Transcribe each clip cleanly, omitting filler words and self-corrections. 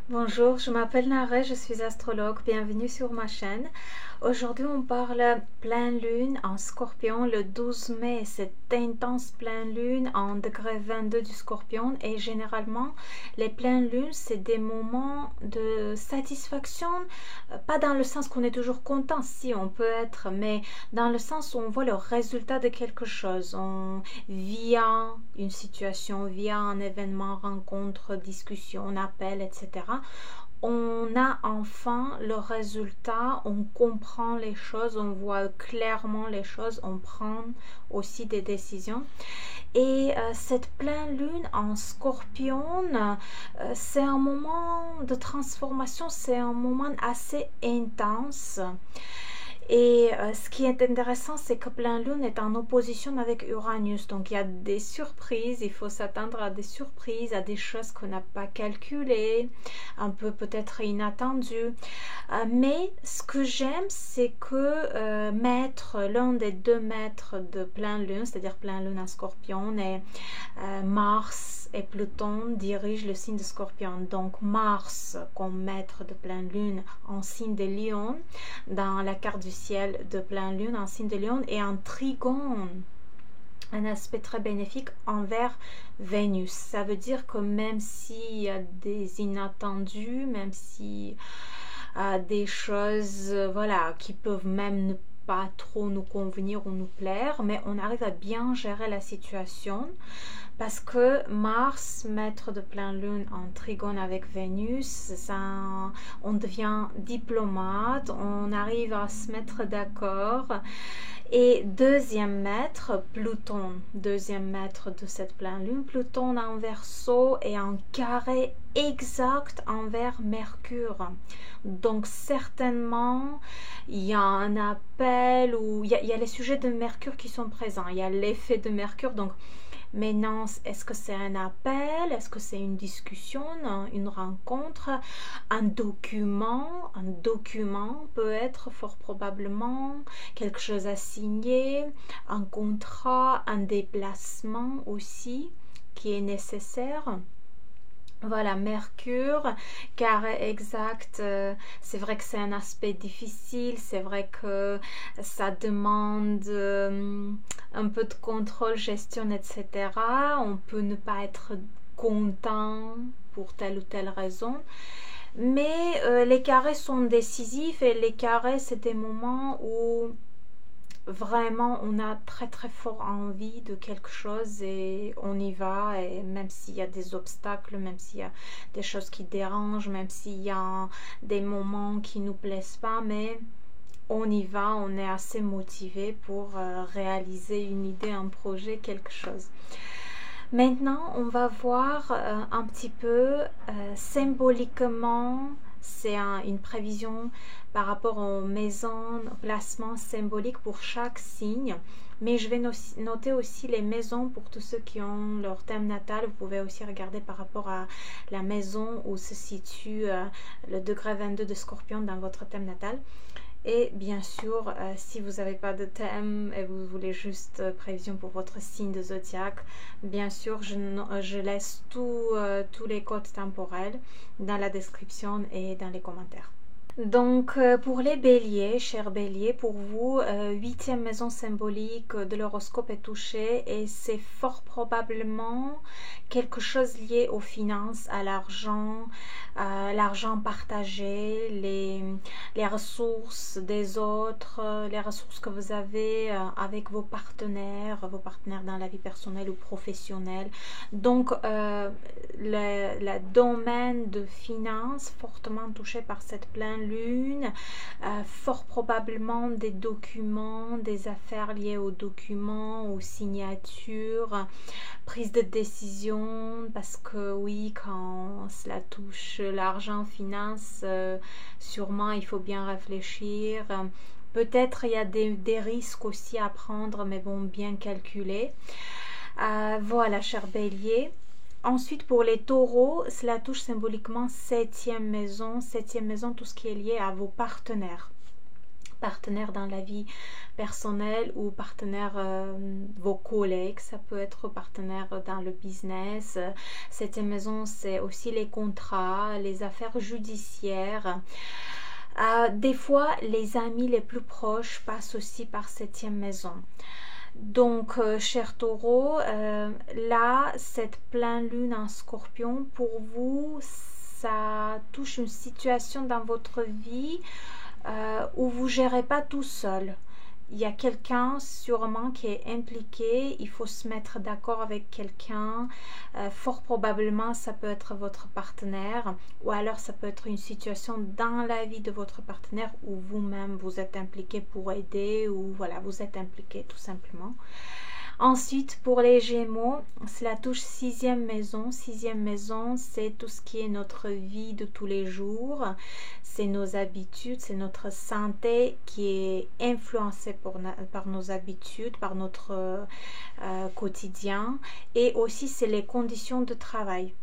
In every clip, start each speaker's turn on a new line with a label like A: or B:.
A: Bonjour, je m'appelle Nare, je suis astrologue, bienvenue sur ma chaîne. Aujourd'hui on parle pleine lune en Scorpion le 12 mai, cette intense pleine lune en degré 22 du Scorpion et généralement les pleines lunes c'est des moments de satisfaction, pas dans le sens qu'on est toujours content, si on peut être, mais dans le sens où on voit le résultat de quelque chose, via une situation, via un événement, rencontre, discussion, appel, etc. On a enfin le résultat, on comprend les choses, on voit clairement les choses, on prend aussi des décisions. Et cette pleine lune en Scorpion, c'est un moment de transformation, c'est un moment assez intense. Et ce qui est intéressant, c'est que pleine lune est en opposition avec Uranus. Donc il y a des surprises, il faut s'attendre à des surprises, à des choses qu'on n'a pas calculées, un peu peut-être inattendues. Mais ce que j'aime, c'est que l'un des deux maîtres de pleine lune, c'est-à-dire pleine lune en Scorpion, et Mars et Pluton dirigent le signe de Scorpion. Donc Mars comme maître de pleine lune en signe de Lion, dans la carte du ciel de pleine lune en signe de Lion, et en trigone, un aspect très bénéfique envers Vénus. Ça veut dire que même s'il y a des inattendus, même si des choses voilà, qui peuvent même ne pas trop nous convenir ou nous plaire, mais on arrive à bien gérer la situation. Parce que Mars, maître de pleine lune en trigone avec Vénus, ça, on devient diplomate, on arrive à se mettre d'accord. Et deuxième maître, Pluton, deuxième maître de cette pleine lune, Pluton en Verseau et en carré exact envers Mercure. Donc certainement, il y a un appel ou il y a les sujets de Mercure qui sont présents, il y a l'effet de Mercure, donc maintenant, est-ce que c'est un appel? Est-ce que c'est une discussion, une rencontre, un document? Un document peut être fort probablement quelque chose à signer, un contrat, un déplacement aussi qui est nécessaire. Voilà, Mercure, carré exact, c'est vrai que c'est un aspect difficile, c'est vrai que ça demande un peu de contrôle, gestion, etc. On peut ne pas être content pour telle ou telle raison. Mais les carrés sont décisifs et les carrés, c'est des moments où vraiment on a très très fort envie de quelque chose et on y va, et même s'il y a des obstacles, même s'il y a des choses qui dérangent, même s'il y a des moments qui nous plaisent pas, mais on y va, on est assez motivé pour réaliser une idée, un projet, quelque chose. Maintenant on va voir un petit peu symboliquement. C'est une prévision par rapport aux maisons, placements symboliques pour chaque signe. Mais je vais noter aussi les maisons pour tous ceux qui ont leur thème natal. Vous pouvez aussi regarder par rapport à la maison où se situe le degré 22 de Scorpion dans votre thème natal. Et bien sûr, si vous n'avez pas de thème et vous voulez juste prévision pour votre signe de zodiaque, bien sûr, je laisse tous les codes temporels dans la description et dans les commentaires. Donc pour les béliers, chers béliers, pour vous, huitième maison symbolique de l'horoscope est touchée et c'est fort probablement quelque chose lié aux finances, à l'argent partagé, les ressources des autres, les ressources que vous avez avec vos partenaires dans la vie personnelle ou professionnelle. Donc le domaine de finances fortement touché par cette pleine lune, fort probablement des documents, des affaires liées aux documents, aux signatures, prise de décision, parce que oui, quand cela touche l'argent, finance, sûrement il faut bien réfléchir. Peut-être il y a des risques aussi à prendre, mais bon, bien calculés. Voilà, cher bélier. Ensuite, pour les taureaux, cela touche symboliquement septième maison, tout ce qui est lié à vos partenaires. partenaire dans la vie personnelle ou partenaire vos collègues, ça peut être partenaire dans le business. Septième maison, c'est aussi les contrats, les affaires judiciaires. Des fois, les amis les plus proches passent aussi par septième maison. Donc, cher Taureau, là, cette pleine lune en Scorpion, pour vous, ça touche une situation dans votre vie où vous ne gérez pas tout seul. Il y a quelqu'un sûrement qui est impliqué, il faut se mettre d'accord avec quelqu'un. Fort probablement, ça peut être votre partenaire ou alors ça peut être une situation dans la vie de votre partenaire où vous-même vous êtes impliqué pour aider ou voilà, vous êtes impliqué tout simplement. Ensuite, pour les Gémeaux, c'est la touche sixième maison. Sixième maison, c'est tout ce qui est notre vie de tous les jours. C'est nos habitudes, c'est notre santé qui est influencée par nos habitudes, par notre quotidien. Et aussi, c'est les conditions de travail.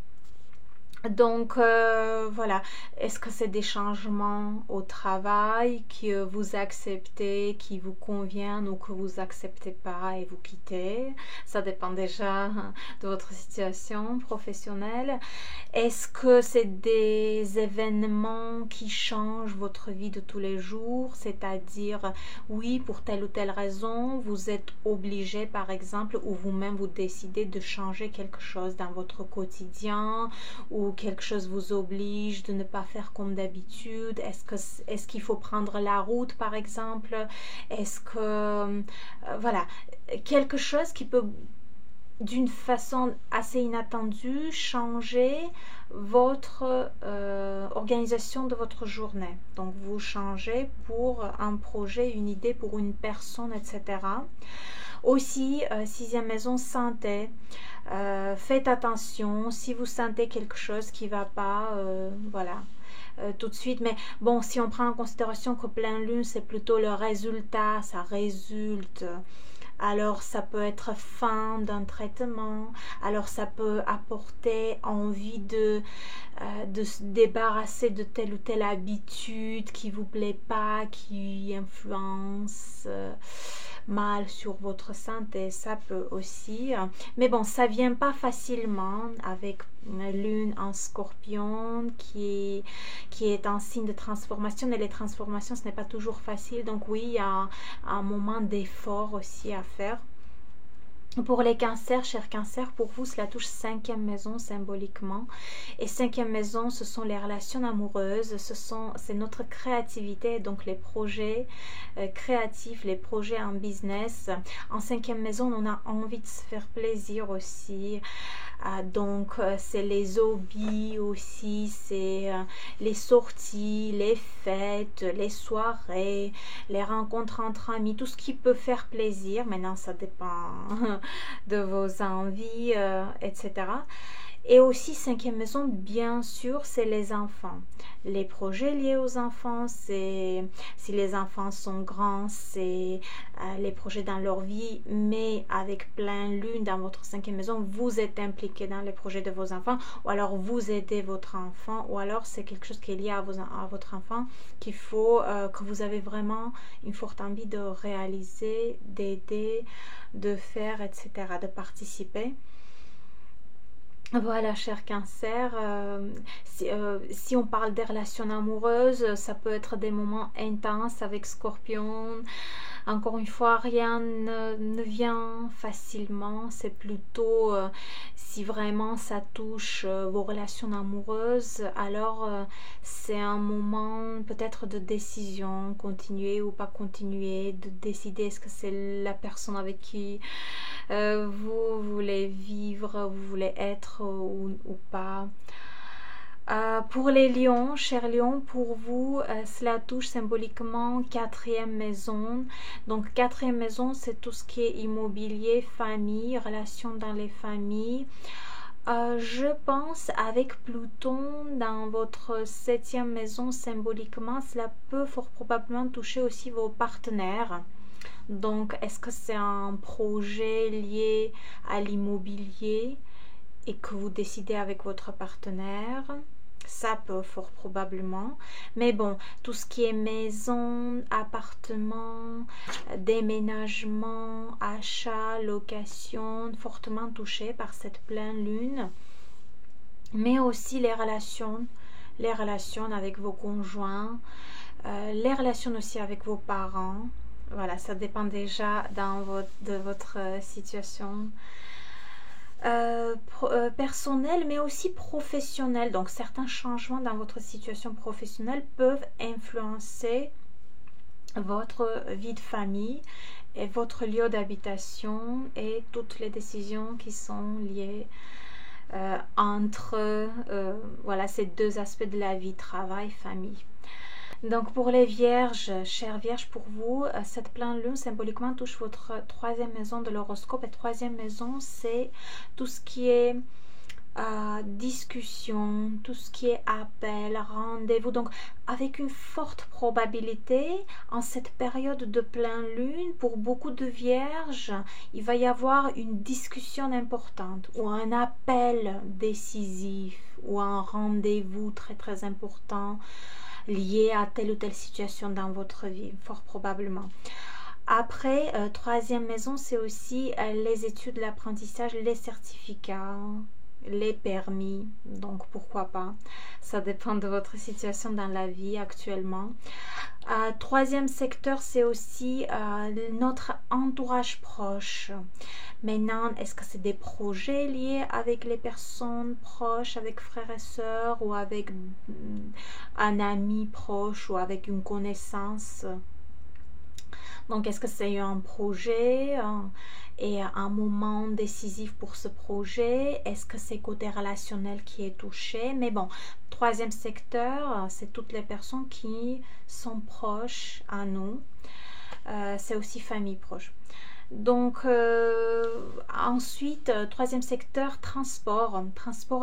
A: Donc voilà, est-ce que c'est des changements au travail que vous acceptez, qui vous conviennent ou que vous acceptez pas et vous quittez? Ça dépend déjà de votre situation professionnelle. Est-ce que c'est des événements qui changent votre vie de tous les jours? C'est-à-dire, oui, pour telle ou telle raison, vous êtes obligé par exemple ou vous-même vous décidez de changer quelque chose dans votre quotidien ou quelque chose vous oblige de ne pas faire comme d'habitude. Est-ce qu'il faut prendre la route par exemple? Est-ce que voilà, quelque chose qui peut d'une façon assez inattendue changer votre organisation de votre journée. Donc vous changez pour un projet, une idée, pour une personne, etc. Aussi, sixième maison, santé. Faites attention si vous sentez quelque chose qui ne va pas, voilà, tout de suite. Mais bon, si on prend en considération que pleine lune, c'est plutôt le résultat, ça résulte. Alors ça peut être fin d'un traitement, alors ça peut apporter envie de se débarrasser de telle ou telle habitude qui vous plaît pas, qui influence mal sur votre santé, ça peut aussi. Mais bon, ça vient pas facilement avec une lune en Scorpion qui est un signe de transformation et les transformations ce n'est pas toujours facile, donc oui, il y a un moment d'effort aussi à faire. Pour les cancers, chers cancers, pour vous, cela touche cinquième maison symboliquement. Et cinquième maison, ce sont les relations amoureuses, c'est notre créativité, donc les projets créatifs, les projets en business. En cinquième maison, on a envie de se faire plaisir aussi. Donc, c'est les hobbies aussi, c'est les sorties, les fêtes, les soirées, les rencontres entre amis, tout ce qui peut faire plaisir. Maintenant, ça dépend de vos envies, etc. Et aussi, cinquième maison, bien sûr, c'est les enfants. Les projets liés aux enfants, c'est si les enfants sont grands, c'est les projets dans leur vie, mais avec pleine lune dans votre cinquième maison, vous êtes impliqué dans les projets de vos enfants, ou alors vous aidez votre enfant, ou alors c'est quelque chose qui est lié à votre enfant, qu'il faut, que vous avez vraiment une forte envie de réaliser, d'aider, de faire, etc., de participer. Voilà, cher cancer, si on parle des relations amoureuses, ça peut être des moments intenses avec Scorpion. Encore une fois, rien ne vient facilement. C'est plutôt si vraiment ça touche vos relations amoureuses, alors c'est un moment peut-être de décision, continuer ou pas continuer, de décider est-ce que c'est la personne avec qui vous voulez vivre, vous voulez être ou pas. Pour les lions, chers lions, pour vous, cela touche symboliquement quatrième maison. Donc quatrième maison, c'est tout ce qui est immobilier, famille, relations dans les familles. Je pense avec Pluton dans votre septième maison symboliquement, cela peut fort probablement toucher aussi vos partenaires. Donc, est-ce que c'est un projet lié à l'immobilier et que vous décidez avec votre partenaire? Ça peut fort probablement. Mais bon, tout ce qui est maison, appartement, déménagement, achat, location, fortement touché par cette pleine lune. Mais aussi les relations avec vos conjoints, les relations aussi avec vos parents. Voilà, ça dépend déjà de votre situation personnelle, mais aussi professionnelle. Donc, certains changements dans votre situation professionnelle peuvent influencer votre vie de famille et votre lieu d'habitation et toutes les décisions qui sont liées entre voilà, ces deux aspects de la vie, travail, famille. Donc pour les vierges, chères vierges, pour vous, cette pleine lune symboliquement touche votre troisième maison de l'horoscope. Et troisième maison, c'est tout ce qui est discussion, tout ce qui est appel, rendez-vous. Donc avec une forte probabilité, en cette période de pleine lune, pour beaucoup de vierges, il va y avoir une discussion importante ou un appel décisif ou un rendez-vous très très important lié à telle ou telle situation dans votre vie, fort probablement. Après, troisième maison, c'est aussi les études, l'apprentissage, les certificats, les permis. Donc, pourquoi pas? Ça dépend de votre situation dans la vie actuellement. Troisième secteur, c'est aussi notre entourage proche. Maintenant, est-ce que c'est des projets liés avec les personnes proches, avec frères et sœurs, ou avec un ami proche, ou avec une connaissance? Donc, est-ce que c'est un projet et un moment décisif pour ce projet? Est-ce que c'est côté relationnel qui est touché? Mais bon, troisième secteur, c'est toutes les personnes qui sont proches à nous. C'est aussi famille proche. Donc, ensuite, troisième secteur, transport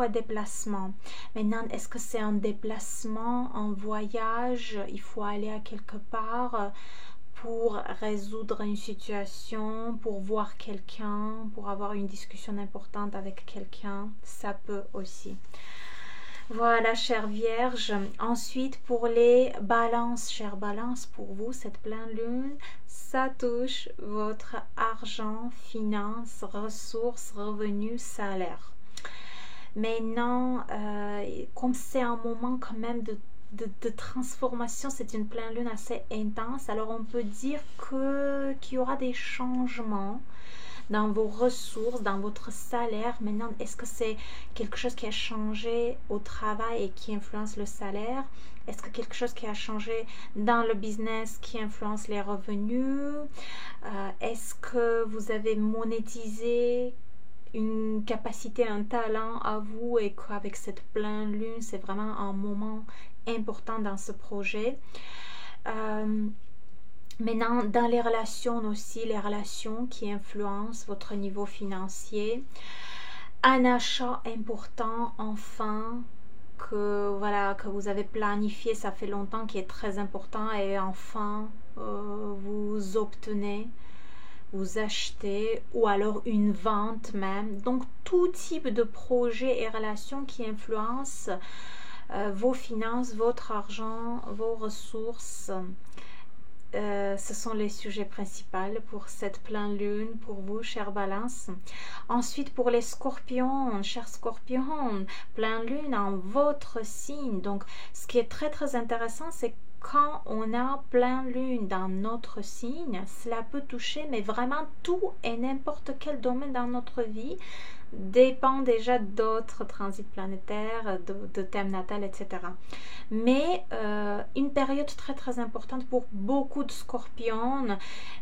A: et déplacement. Maintenant, est-ce que c'est un déplacement, un voyage? Il faut aller à quelque part pour résoudre une situation, pour voir quelqu'un, pour avoir une discussion importante avec quelqu'un. Ça peut aussi. Voilà, chère Vierge. Ensuite, pour les balances, chère Balance, pour vous, cette pleine lune, ça touche votre argent, finances, ressources, revenus, salaire. Maintenant, comme c'est un moment quand même de transformation, c'est une pleine lune assez intense, alors on peut dire qu'il y aura des changements dans vos ressources, dans votre salaire. Maintenant, est-ce que c'est quelque chose qui a changé au travail et qui influence le salaire? Est-ce que quelque chose qui a changé dans le business qui influence les revenus? Est-ce que vous avez monétisé une capacité, un talent à vous et qu'avec cette pleine lune, c'est vraiment un moment important dans ce projet? Maintenant, dans les relations aussi, les relations qui influencent votre niveau financier. Un achat important, enfin, que, voilà, que vous avez planifié, ça fait longtemps, qui est très important et enfin, vous obtenez, vous achetez, ou alors une vente même. Donc, tout type de projet et relations qui influencent vos finances, votre argent, vos ressources. Ce sont les sujets principaux pour cette pleine lune, pour vous, chère Balance. Ensuite, pour les scorpions, chers scorpions, pleine lune en votre signe. Donc, ce qui est très très intéressant, c'est quand on a pleine lune dans notre signe, cela peut toucher, mais vraiment tout et n'importe quel domaine dans notre vie dépend déjà d'autres transits planétaires, de thèmes natals, etc. Mais une période très très importante pour beaucoup de scorpions,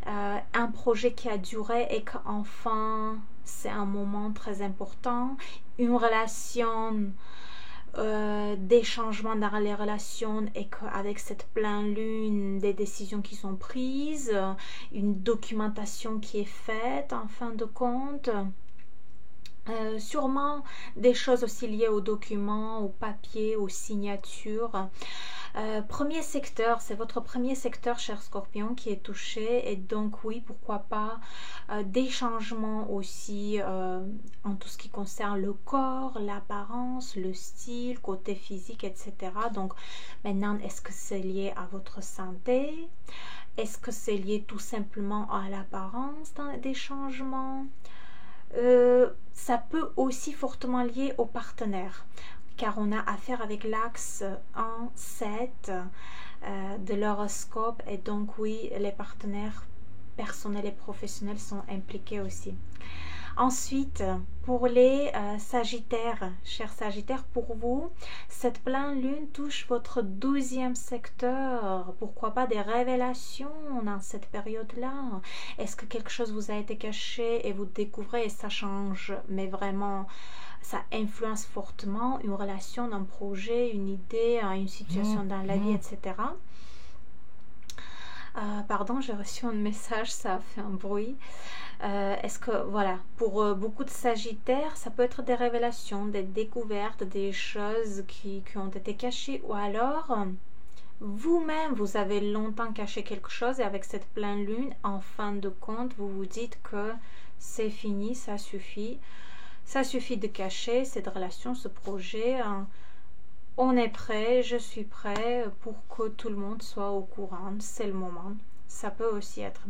A: un projet qui a duré et qu'enfin c'est un moment très important, une relation, des changements dans les relations et qu'avec cette pleine lune, des décisions qui sont prises, une documentation qui est faite en fin de compte. Sûrement des choses aussi liées aux documents, aux papiers, aux signatures. Premier secteur, c'est votre premier secteur, cher Scorpion, qui est touché. Et donc oui, pourquoi pas des changements aussi en tout ce qui concerne le corps, l'apparence, le style, côté physique, etc. Donc maintenant, est-ce que c'est lié à votre santé? Est-ce que c'est lié tout simplement à l'apparence des changements? Ça peut aussi fortement lier au partenaire, car on a affaire avec l'axe 1-7 de l'horoscope, et donc oui, les partenaires personnels et professionnels sont impliqués aussi. Ensuite, pour les Sagittaires, chers Sagittaires, pour vous, cette pleine lune touche votre 12e secteur. Pourquoi pas des révélations dans cette période-là? Est-ce que quelque chose vous a été caché et vous découvrez et ça change, mais vraiment, ça influence fortement une relation, un projet, une idée, une situation dans la vie, etc. Pardon, j'ai reçu un message, ça a fait un bruit. Est-ce que, voilà, pour beaucoup de Sagittaires, ça peut être des révélations, des découvertes, des choses qui ont été cachées, ou alors vous-même, vous avez longtemps caché quelque chose et avec cette pleine lune, en fin de compte, vous vous dites que c'est fini, ça suffit de cacher cette relation, ce projet. On est prêt, je suis prêt pour que tout le monde soit au courant, c'est le moment. Ça peut aussi être.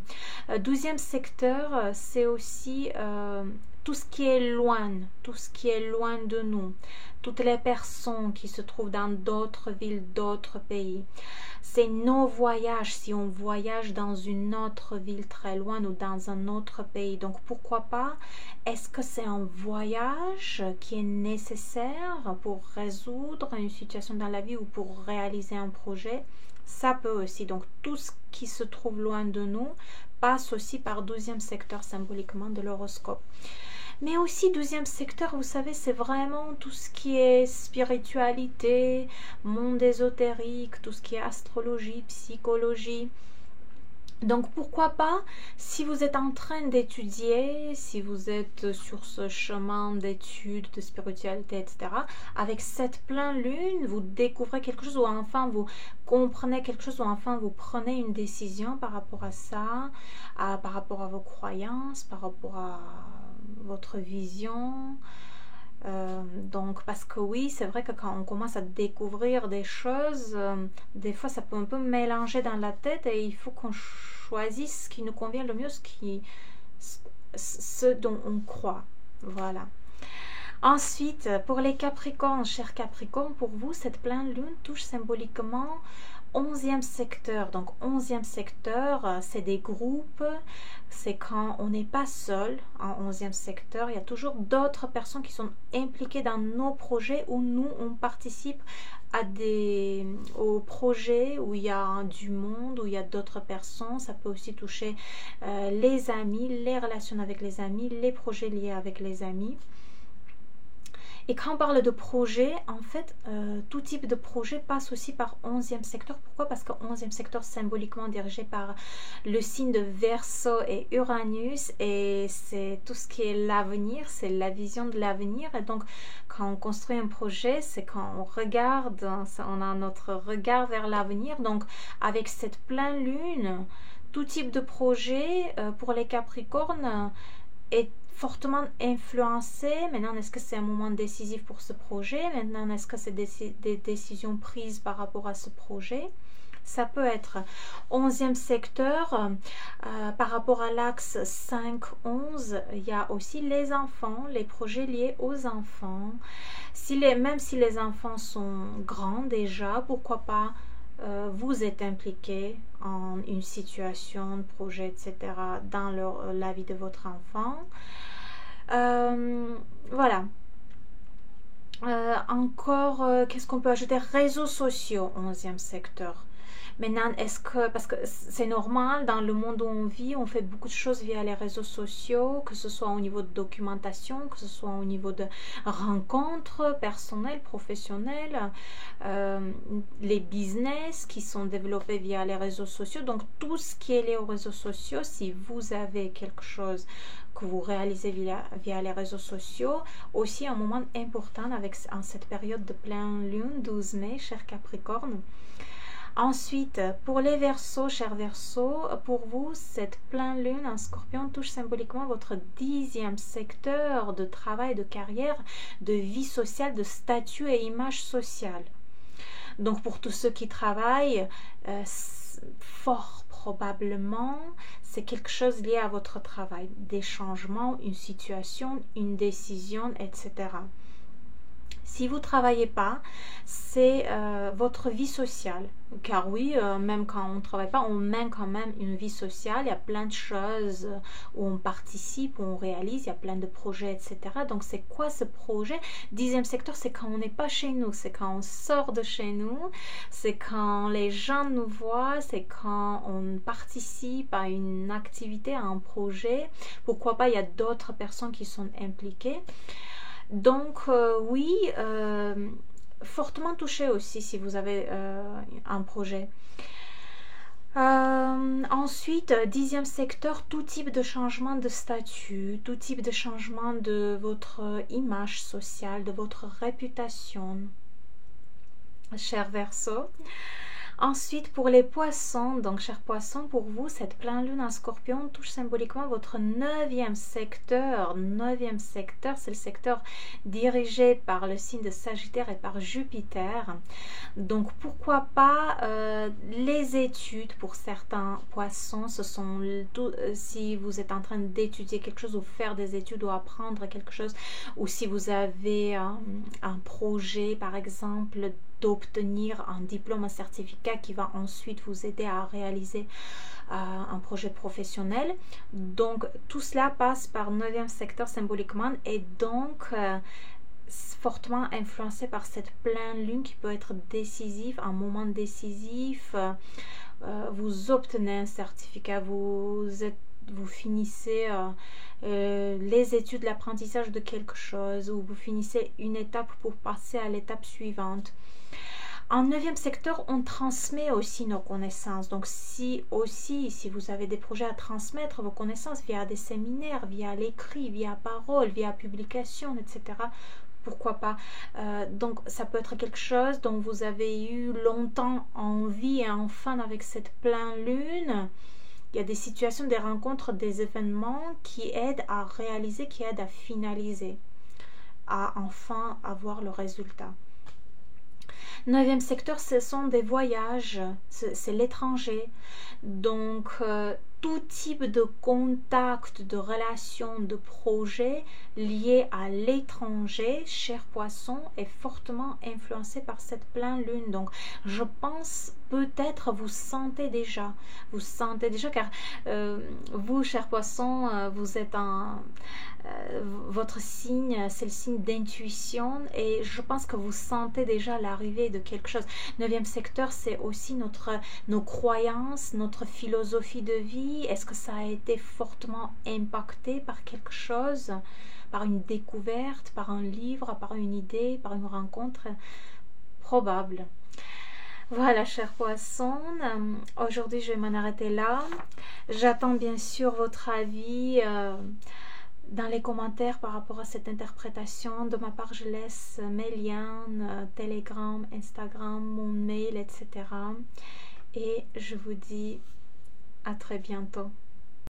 A: 12e secteur, c'est aussi tout ce qui est loin de nous. Toutes les personnes qui se trouvent dans d'autres villes, d'autres pays. C'est nos voyages, si on voyage dans une autre ville très loin ou dans un autre pays. Donc pourquoi pas, est-ce que c'est un voyage qui est nécessaire pour résoudre une situation dans la vie ou pour réaliser un projet? Ça peut aussi. Donc tout ce qui se trouve loin de nous passe aussi par 12e secteur symboliquement de l'horoscope. Mais aussi 12e secteur, vous savez, c'est vraiment tout ce qui est spiritualité, monde ésotérique, tout ce qui est astrologie, psychologie. Donc pourquoi pas, si vous êtes en train d'étudier, si vous êtes sur ce chemin d'études, de spiritualité, etc., avec cette pleine lune, vous découvrez quelque chose, ou enfin vous comprenez quelque chose, ou enfin vous prenez une décision par rapport à ça, par rapport à vos croyances, par rapport à votre vision. Donc parce que oui, c'est vrai que quand on commence à découvrir des choses, des fois ça peut un peu mélanger dans la tête et il faut qu'on choisisse ce qui nous convient le mieux, ce dont on croit. Voilà. Ensuite, pour les Capricornes, chers Capricornes, pour vous, cette pleine lune touche symboliquement 11e secteur. Donc 11e secteur, c'est des groupes, c'est quand on n'est pas seul en 11e secteur, il y a toujours d'autres personnes qui sont impliquées dans nos projets où nous, on participe aux projets où il y a du monde, où il y a d'autres personnes. Ça peut aussi toucher les amis, les relations avec les amis, les projets liés avec les amis. Et quand on parle de projet, en fait, tout type de projet passe aussi par 11e secteur. Pourquoi? Parce que 11e secteur symboliquement dirigé par le signe de Verseau et Uranus, et c'est tout ce qui est l'avenir, c'est la vision de l'avenir. Et donc, quand on construit un projet, c'est quand on regarde, on a notre regard vers l'avenir. Donc, avec cette pleine lune, tout type de projet pour les Capricornes est fortement influencé. Maintenant, est-ce que c'est un moment décisif pour ce projet? Maintenant, est-ce que c'est des décisions prises par rapport à ce projet? Ça peut être 11e secteur, par rapport à l'axe 5-11, il y a aussi les enfants, les projets liés aux enfants. Même si les enfants sont grands déjà, pourquoi pas vous êtes impliqué en une situation, de projet, etc. dans la vie de votre enfant. Voilà. Encore, qu'est-ce qu'on peut ajouter? Réseaux sociaux, 11e secteur. Maintenant, est-ce que, parce que c'est normal, dans le monde où on vit, on fait beaucoup de choses via les réseaux sociaux, que ce soit au niveau de documentation, que ce soit au niveau de rencontres personnelles, professionnelles, les business qui sont développés via les réseaux sociaux. Donc, tout ce qui est lié aux réseaux sociaux, si vous avez quelque chose que vous réalisez via les réseaux sociaux, aussi un moment important en cette période de pleine lune, 12 mai, cher Capricorne. Ensuite, pour les Verseaux, chers Verseaux, pour vous, cette pleine lune en Scorpion touche symboliquement votre 10e secteur de travail, de carrière, de vie sociale, de statut et image sociale. Donc, pour tous ceux qui travaillent, fort probablement, c'est quelque chose lié à votre travail, des changements, une situation, une décision, etc. Si vous ne travaillez pas, c'est votre vie sociale. Car oui, même quand on ne travaille pas, on mène quand même une vie sociale. Il y a plein de choses où on participe, où on réalise, il y a plein de projets, etc. Donc, c'est quoi ce projet? 10e secteur, c'est quand on n'est pas chez nous, c'est quand on sort de chez nous, c'est quand les gens nous voient, c'est quand on participe à une activité, à un projet. Pourquoi pas, il y a d'autres personnes qui sont impliquées. Donc, oui, fortement touché aussi si vous avez un projet. Ensuite, 10e secteur, tout type de changement de statut, tout type de changement de votre image sociale, de votre réputation, cher Verseau. Ensuite, pour les poissons, donc chers poissons, pour vous, cette pleine lune en Scorpion touche symboliquement votre 9e secteur. 9e secteur, c'est le secteur dirigé par le signe de Sagittaire et par Jupiter. Donc, pourquoi pas les études pour certains poissons, ce sont si vous êtes en train d'étudier quelque chose ou faire des études ou apprendre quelque chose, ou si vous avez un projet, par exemple, d'obtenir un diplôme, un certificat qui va ensuite vous aider à réaliser un projet professionnel. Donc, tout cela passe par 9e secteur symboliquement et donc fortement influencé par cette pleine lune qui peut être décisive, un moment décisif. Vous obtenez un certificat, vous finissez les études, l'apprentissage de quelque chose, ou vous finissez une étape pour passer à l'étape suivante. En 9e secteur, on transmet aussi nos connaissances. Donc, si vous avez des projets à transmettre vos connaissances via des séminaires, via l'écrit, via parole, via publication, etc., pourquoi pas. Donc, ça peut être quelque chose dont vous avez eu longtemps envie et enfin avec cette pleine lune. Il y a des situations, des rencontres, des événements qui aident à réaliser, qui aident à finaliser, à enfin avoir le résultat. 9e secteur, ce sont des voyages, c'est l'étranger. Donc, tout type de contact, de relation, de projet lié à l'étranger, cher poisson, est fortement influencé par cette pleine lune. Donc, je pense peut-être vous sentez déjà, car vous, cher poisson, vous êtes votre signe, c'est le signe d'intuition et je pense que vous sentez déjà l'arrivée de quelque chose. 9e secteur, c'est aussi nos croyances, notre philosophie de vie. Est-ce que ça a été fortement impacté par quelque chose, par une découverte, par un livre, par une idée, par une rencontre? Probable. Voilà, chers poissons, aujourd'hui je vais m'en arrêter là. J'attends bien sûr votre avis dans les commentaires par rapport à cette interprétation. De ma part, je laisse mes liens, Telegram, Instagram, mon mail, etc. Et je vous dis à très bientôt.